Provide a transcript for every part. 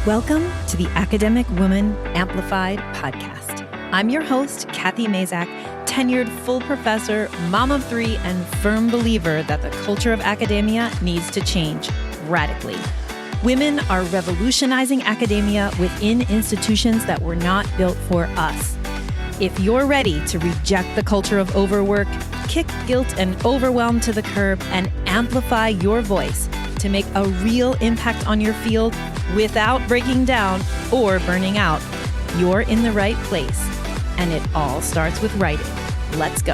Welcome to the Academic Woman Amplified podcast. I'm your host, Kathy Mazak, tenured full professor, mom of three, and firm believer that the culture of academia needs to change radically. Women are revolutionizing academia within institutions that were not built for us. If you're ready to reject the culture of overwork, kick guilt and overwhelm to the curb, and amplify your voice to make a real impact on your field without breaking down or burning out, you're in the right place. And it all starts with writing. Let's go.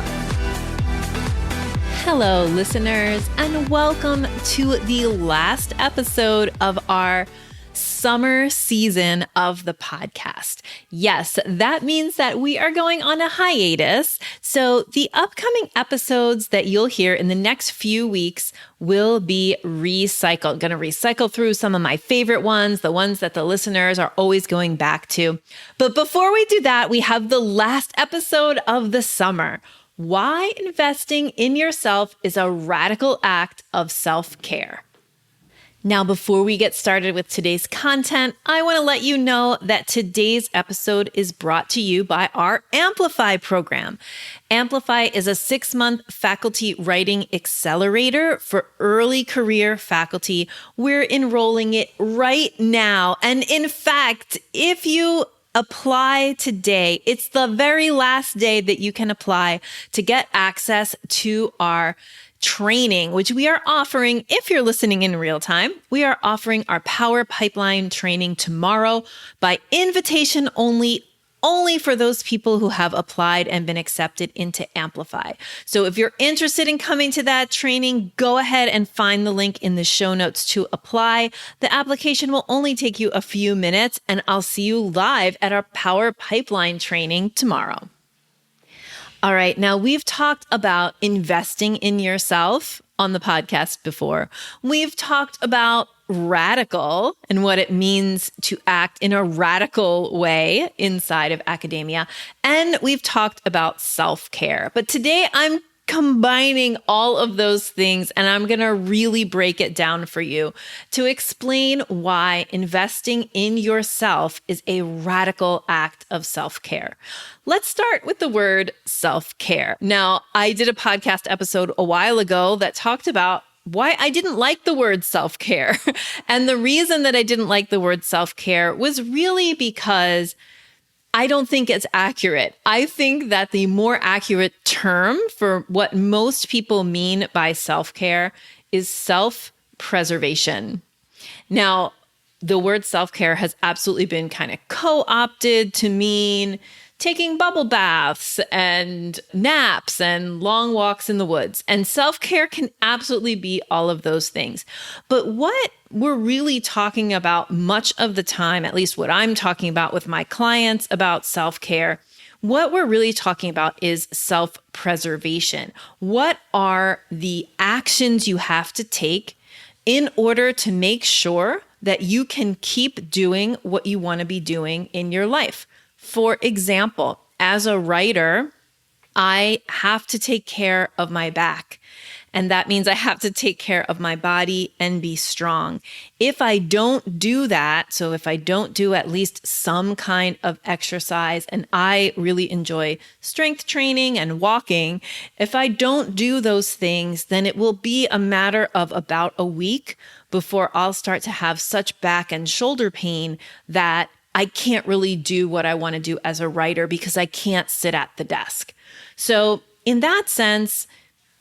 Hello, listeners, and welcome to the last episode of our summer season of the podcast. Yes, that means that we are going on a hiatus. So the upcoming episodes that you'll hear in the next few weeks will be recycled. I'm going to recycle through some of my favorite ones, the ones that the listeners are always going back to. But before we do that, we have the last episode of the summer. Why investing in yourself is a radical act of self-care. Now, before we get started with today's content, I want to let you know that today's episode is brought to you by our Amplify program. Amplify is a 6-month faculty writing accelerator for early career faculty. We're enrolling it right now. And in fact, if you apply today, it's the very last day that you can apply to get access to our training, which we are offering. If you're listening in real time, we are offering our Power Pipeline training tomorrow by invitation only for those people who have applied and been accepted into Amplify. So if you're interested in coming to that training, go ahead and find the link in the show notes to apply. The application will only take you a few minutes, and I'll see you live at our Power Pipeline training tomorrow. All right. Now, we've talked about investing in yourself on the podcast before. We've talked about radical and what it means to act in a radical way inside of academia. And we've talked about self-care. But today I'm combining all of those things, and I'm going to really break it down for you to explain why investing in yourself is a radical act of self-care. Let's start with the word self-care. Now, I did a podcast episode a while ago that talked about why I didn't like the word self-care. And the reason that I didn't like the word self-care was really because I don't think it's accurate. I think that the more accurate term for what most people mean by self-care is self-preservation. Now, the word self-care has absolutely been kind of co-opted to mean taking bubble baths and naps and long walks in the woods. And self-care can absolutely be all of those things. But what we're really talking about much of the time, at least what I'm talking about with my clients about self-care, what we're really talking about is self-preservation. What are the actions you have to take in order to make sure that you can keep doing what you want to be doing in your life? For example, as a writer, I have to take care of my back. And that means I have to take care of my body and be strong. If I don't do that, so if I don't do at least some kind of exercise, and I really enjoy strength training and walking, if I don't do those things, then it will be a matter of about a week before I'll start to have such back and shoulder pain that I can't really do what I want to do as a writer because I can't sit at the desk. So in that sense,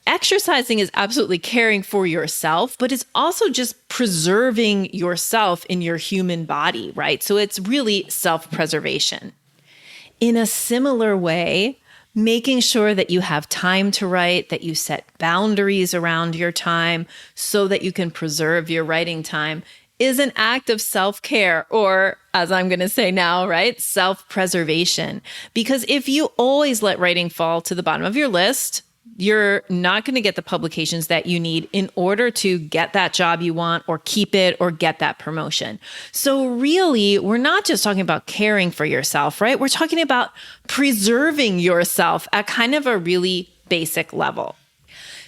exercising is absolutely caring for yourself, but it's also just preserving yourself in your human body, right? So it's really self-preservation. In a similar way, making sure that you have time to write, that you set boundaries around your time so that you can preserve your writing time is an act of self-care, or as I'm going to say now, right, self-preservation. Because if you always let writing fall to the bottom of your list, you're not going to get the publications that you need in order to get that job you want or keep it or get that promotion. So really, we're not just talking about caring for yourself, right? We're talking about preserving yourself at kind of a really basic level.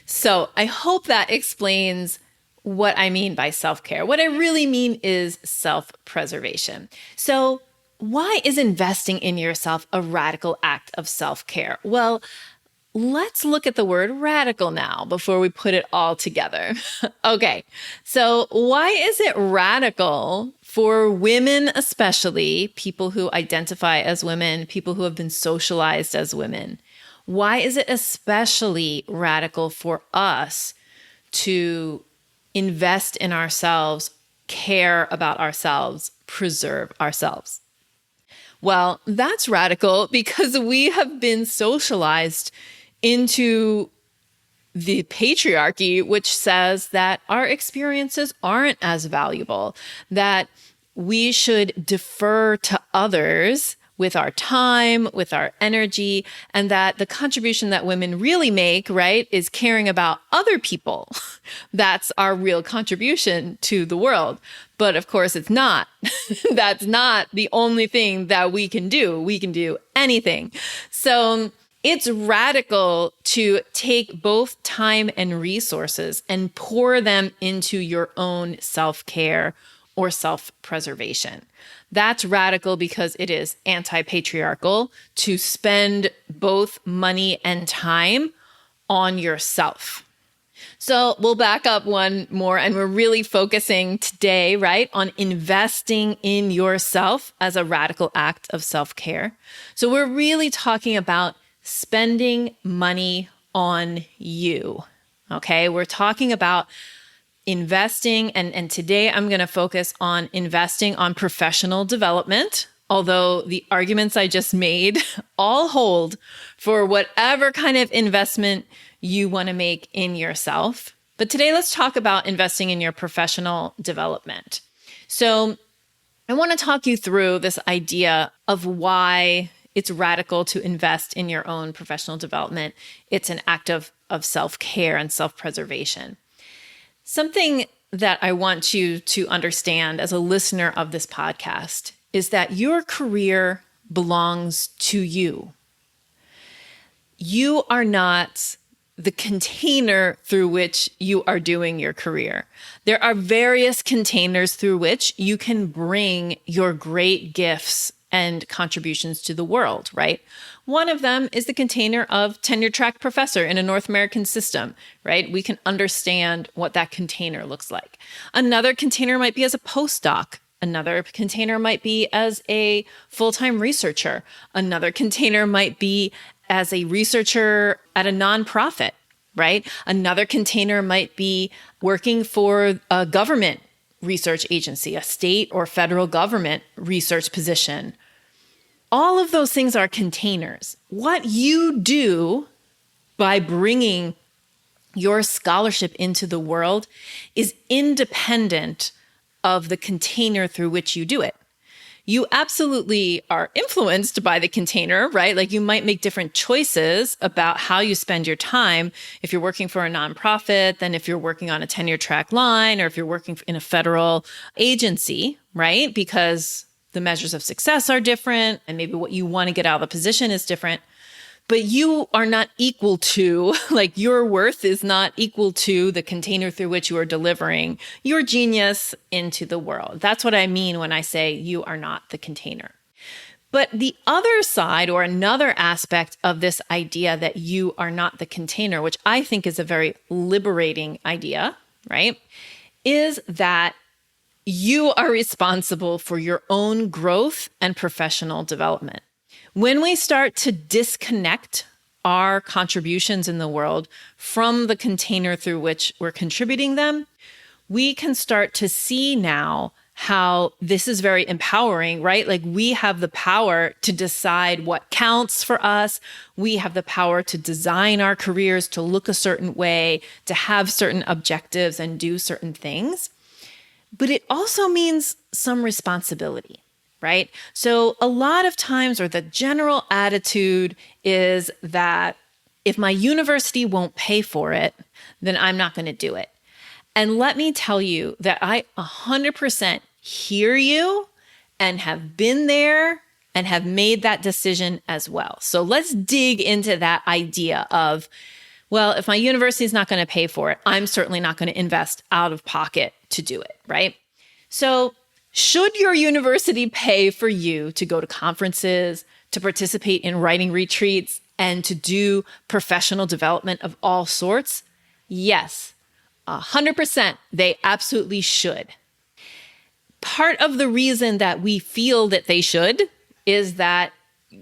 So I hope that explains what I mean by self-care. What I really mean is self-preservation. So why is investing in yourself a radical act of self-care? Well, let's look at the word radical now before we put it all together. Okay, so why is it radical for women, especially people who identify as women, people who have been socialized as women? Why is it especially radical for us to invest in ourselves, care about ourselves, preserve ourselves? Well, that's radical because we have been socialized into the patriarchy, which says that our experiences aren't as valuable, that we should defer to others with our time, with our energy, and that the contribution that women really make, right, is caring about other people. That's our real contribution to the world. But of course, it's not. That's not the only thing that we can do. We can do anything. So it's radical to take both time and resources and pour them into your own self-care or self-preservation. That's radical because it is anti-patriarchal to spend both money and time on yourself. So we'll back up one more, and we're really focusing today, right, on investing in yourself as a radical act of self-care. So we're really talking about spending money on you, okay? We're talking about investing, and today I'm going to focus on investing on professional development, although the arguments I just made all hold for whatever kind of investment you want to make in yourself. But today, let's talk about investing in your professional development. So I want to talk you through this idea of why it's radical to invest in your own professional development. It's an act of self-care and self-preservation. Something that I want you to understand as a listener of this podcast is that your career belongs to you. You are not the container through which you are doing your career. There are various containers through which you can bring your great gifts and contributions to the world, right? One of them is the container of tenure-track professor in a North American system, right? We can understand what that container looks like. Another container might be as a postdoc. Another container might be as a full-time researcher. Another container might be as a researcher at a nonprofit, right? Another container might be working for a government research agency, a state or federal government research position. All of those things are containers. What you do by bringing your scholarship into the world is independent of the container through which you do it. You absolutely are influenced by the container, right? Like you might make different choices about how you spend your time if you're working for a nonprofit than if you're working on a tenure track line or if you're working in a federal agency, right? Because the measures of success are different and maybe what you want to get out of the position is different. But you are not equal to, like your worth is not equal to the container through which you are delivering your genius into the world. That's what I mean when I say you are not the container. But the other side or another aspect of this idea that you are not the container, which I think is a very liberating idea, right, is that you are responsible for your own growth and professional development. When we start to disconnect our contributions in the world from the container through which we're contributing them, we can start to see now how this is very empowering, right? Like we have the power to decide what counts for us. We have the power to design our careers to look a certain way, to have certain objectives and do certain things. But it also means some responsibility. Right? So a lot of times, or the general attitude is that if my university won't pay for it, then I'm not going to do it. And let me tell you that I 100% hear you and have been there and have made that decision as well. So let's dig into that idea of, well, if my university is not going to pay for it, I'm certainly not going to invest out of pocket to do it, right? So should your university pay for you to go to conferences, to participate in writing retreats, and to do professional development of all sorts? Yes, 100%, they absolutely should. Part of the reason that we feel that they should is that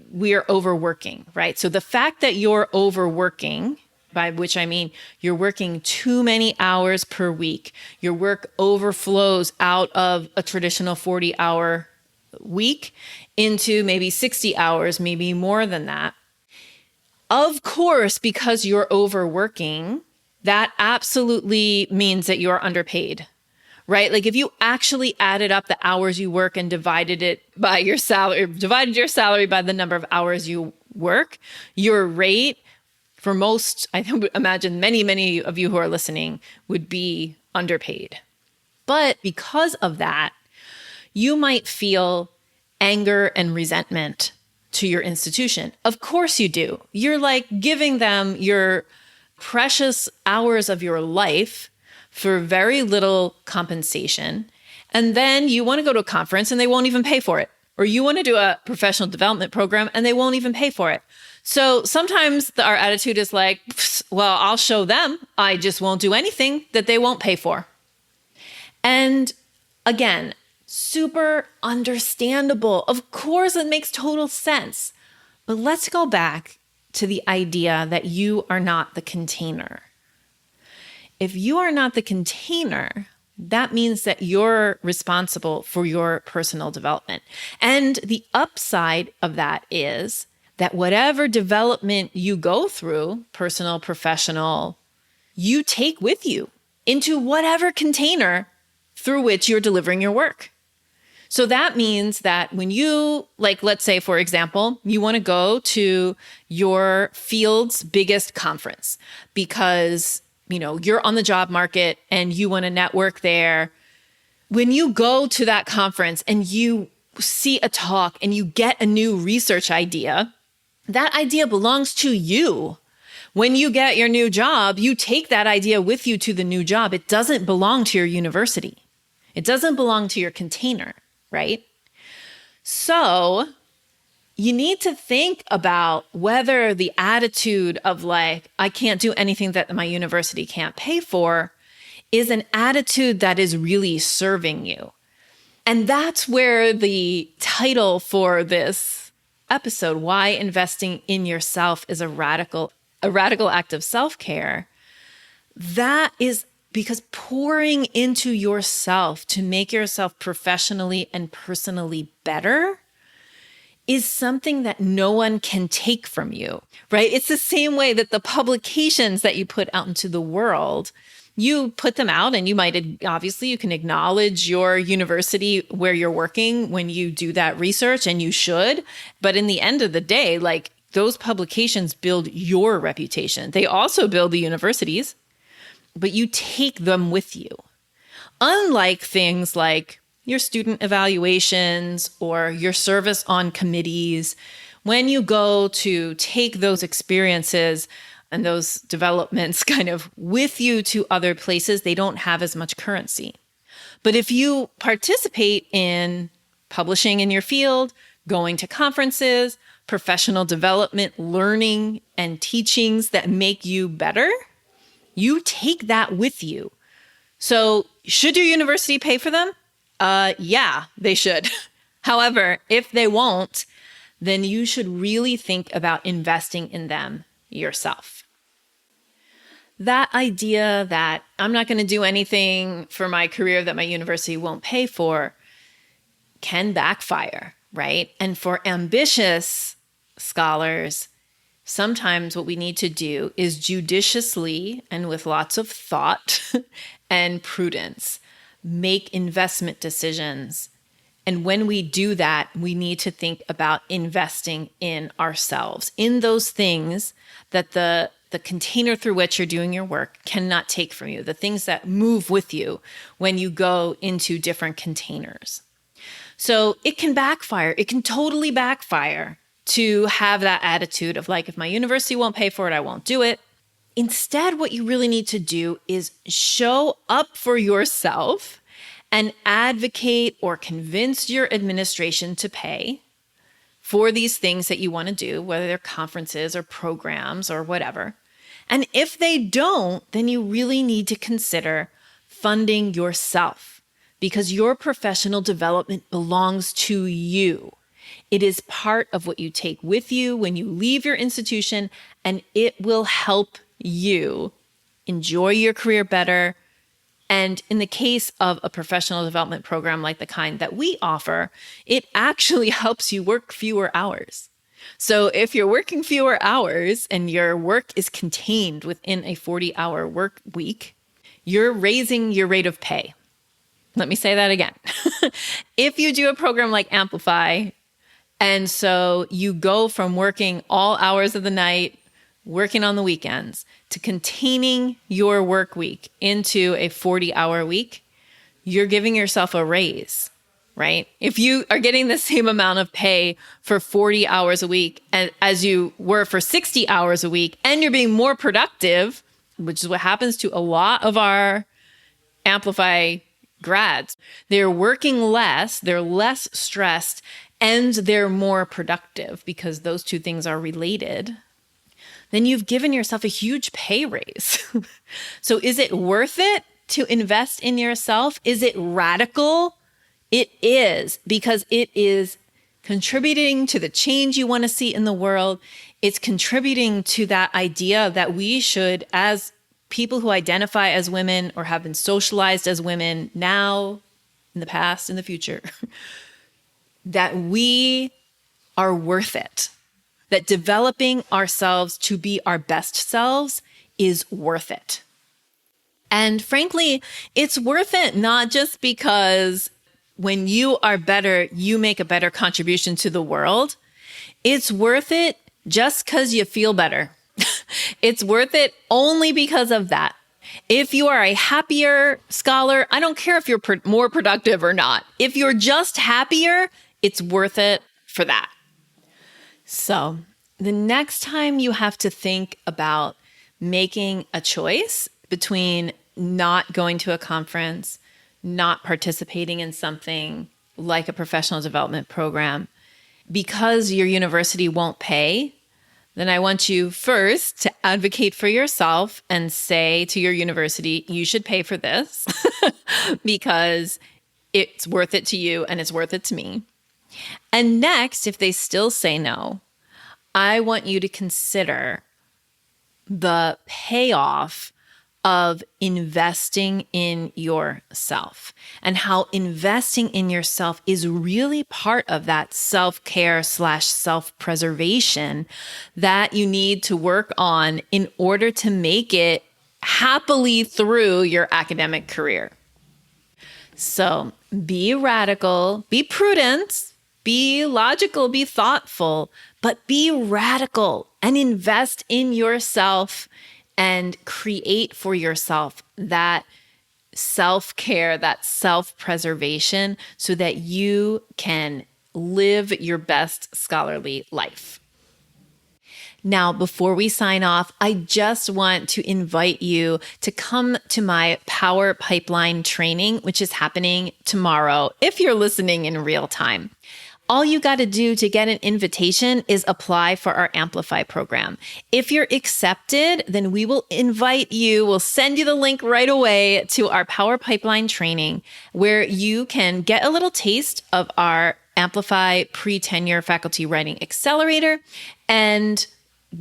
we're overworking, right? So the fact that you're overworking, by which I mean you're working too many hours per week, your work overflows out of a traditional 40-hour week into maybe 60 hours, maybe more than that. Of course, because you're overworking, that absolutely means that you're underpaid, right? Like if you actually added up the hours you work and divided it by your salary, divided your salary by the number of hours you work, your rate for most, I would imagine many of you who are listening would be underpaid. But because of that, you might feel anger and resentment to your institution. Of course you do. You're like giving them your precious hours of your life for very little compensation. And then you want to go to a conference and they won't even pay for it. Or you want to do a professional development program and they won't even pay for it. So sometimes our attitude is like, well, I'll show them. I just won't do anything that they won't pay for. And again, super understandable. Of course, it makes total sense. But let's go back to the idea that you are not the container. If you are not the container, that means that you're responsible for your personal development. And the upside of that is that whatever development you go through, personal, professional, you take with you into whatever container through which you're delivering your work. So that means that when you, like, let's say, for example, you want to go to your field's biggest conference because, you know, you're on the job market and you want to network there. When you go to that conference and you see a talk and you get a new research idea, that idea belongs to you. When you get your new job, you take that idea with you to the new job. It doesn't belong to your university. It doesn't belong to your container, right? So you need to think about whether the attitude of like, I can't do anything that my university can't pay for is an attitude that is really serving you. And that's where the title for this episode, Why Investing in Yourself is a Radical Act of Self-Care, that is because pouring into yourself to make yourself professionally and personally better is something that no one can take from you, right? It's the same way that the publications that you put out into the world, you put them out and you might, obviously you can acknowledge your university where you're working when you do that research, and you should. But in the end of the day, like, those publications build your reputation. They also build the universities, but you take them with you. Unlike things like your student evaluations or your service on committees, when you go to take those experiences and those developments kind of with you to other places, they don't have as much currency. But if you participate in publishing in your field, going to conferences, professional development, learning, and teachings that make you better, you take that with you. So should your university pay for them? Yeah, they should. However, if they won't, then you should really think about investing in them yourself. That idea that I'm not going to do anything for my career that my university won't pay for can backfire, right? And for ambitious scholars, sometimes what we need to do is judiciously and with lots of thought and prudence make investment decisions. And when we do that, we need to think about investing in ourselves, in those things that the container through which you're doing your work cannot take from you, the things that move with you when you go into different containers. So it can backfire. It can totally backfire to have that attitude of like, if my university won't pay for it, I won't do it. Instead, what you really need to do is show up for yourself and advocate or convince your administration to pay for these things that you want to do, whether they're conferences or programs or whatever. And if they don't, then you really need to consider funding yourself, because your professional development belongs to you. It is part of what you take with you when you leave your institution, and it will help you enjoy your career better. And in the case of a professional development program like the kind that we offer, it actually helps you work fewer hours. So if you're working fewer hours and your work is contained within a 40-hour work week, you're raising your rate of pay. Let me say that again. If you do a program like Amplify, and so you go from working all hours of the night, working on the weekends, to containing your work week into a 40-hour week, you're giving yourself a raise, right? If you are getting the same amount of pay for 40 hours a week as you were for 60 hours a week, and you're being more productive, which is what happens to a lot of our Amplify grads. They're working less, they're less stressed, and they're more productive because those two things are related. Then you've given yourself a huge pay raise. So is it worth it to invest in yourself? Is it radical? It is, because it is contributing to the change you want to see in the world. It's contributing to that idea that we should, as people who identify as women or have been socialized as women now, in the past, in the future, that we are worth it. That developing ourselves to be our best selves is worth it. And frankly, it's worth it not just because when you are better, you make a better contribution to the world. It's worth it just because you feel better. It's worth it only because of that. If you are a happier scholar, I don't care if you're more productive or not. If you're just happier, it's worth it for that. So the next time you have to think about making a choice between not going to a conference, not participating in something like a professional development program, because your university won't pay, then I want you first to advocate for yourself and say to your university, you should pay for this because it's worth it to you and it's worth it to me. And next, if they still say no, I want you to consider the payoff of investing in yourself and how investing in yourself is really part of that self-care / self-preservation that you need to work on in order to make it happily through your academic career. So be radical, be prudent, be logical, be thoughtful, but be radical and invest in yourself and create for yourself that self-care, that self-preservation, so that you can live your best scholarly life. Now, before we sign off, I just want to invite you to come to my Power Pipeline training, which is happening tomorrow, if you're listening in real time. All you got to do to get an invitation is apply for our Amplify program. If you're accepted, then we will invite you, we'll send you the link right away to our Power Pipeline training, where you can get a little taste of our Amplify pre-tenure faculty writing accelerator and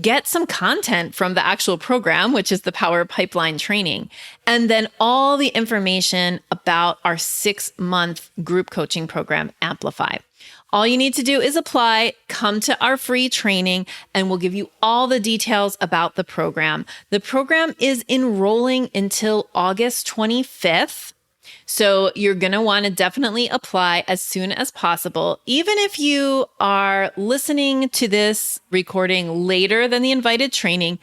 get some content from the actual program, which is the Power Pipeline training, and then all the information about our 6-month group coaching program, Amplify. All you need to do is apply, come to our free training, and we'll give you all the details about the program. The program is enrolling until August 25th. So you're going to want to definitely apply as soon as possible. Even if you are listening to this recording later than the invited training,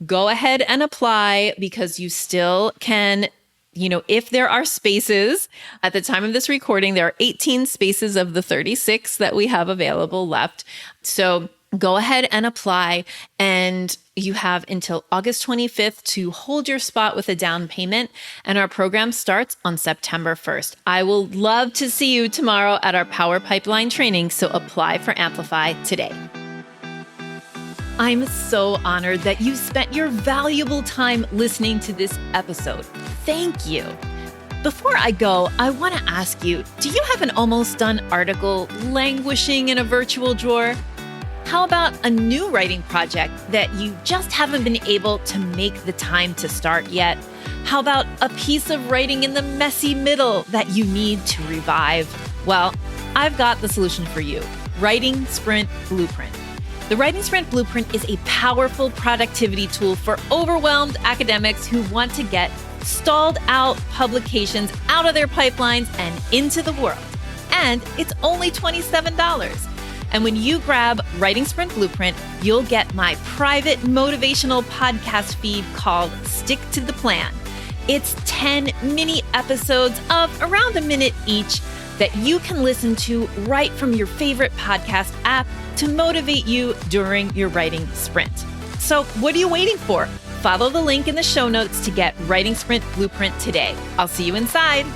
go ahead and apply, because you still can. If there are spaces at the time of this recording, there are 18 spaces of the 36 that we have available left. So Go ahead and apply, and you have until August 25th to hold your spot with a down payment, and our program starts on September 1st. I will love to see you tomorrow at our Power Pipeline training, so apply for Amplify today. I'm so honored that you spent your valuable time listening to this episode. Thank you. Before I go, I want to ask you, do you have an almost done article languishing in a virtual drawer? How about a new writing project that you just haven't been able to make the time to start yet? How about a piece of writing in the messy middle that you need to revive? Well, I've got the solution for you, Writing Sprint Blueprint. The Writing Sprint Blueprint is a powerful productivity tool for overwhelmed academics who want to get stalled out publications out of their pipelines and into the world. And it's only $27. And when you grab Writing Sprint Blueprint, you'll get my private motivational podcast feed called Stick to the Plan. It's 10 mini episodes of around a minute each that you can listen to right from your favorite podcast app to motivate you during your writing sprint. So what are you waiting for? Follow the link in the show notes to get Writing Sprint Blueprint today. I'll see you inside.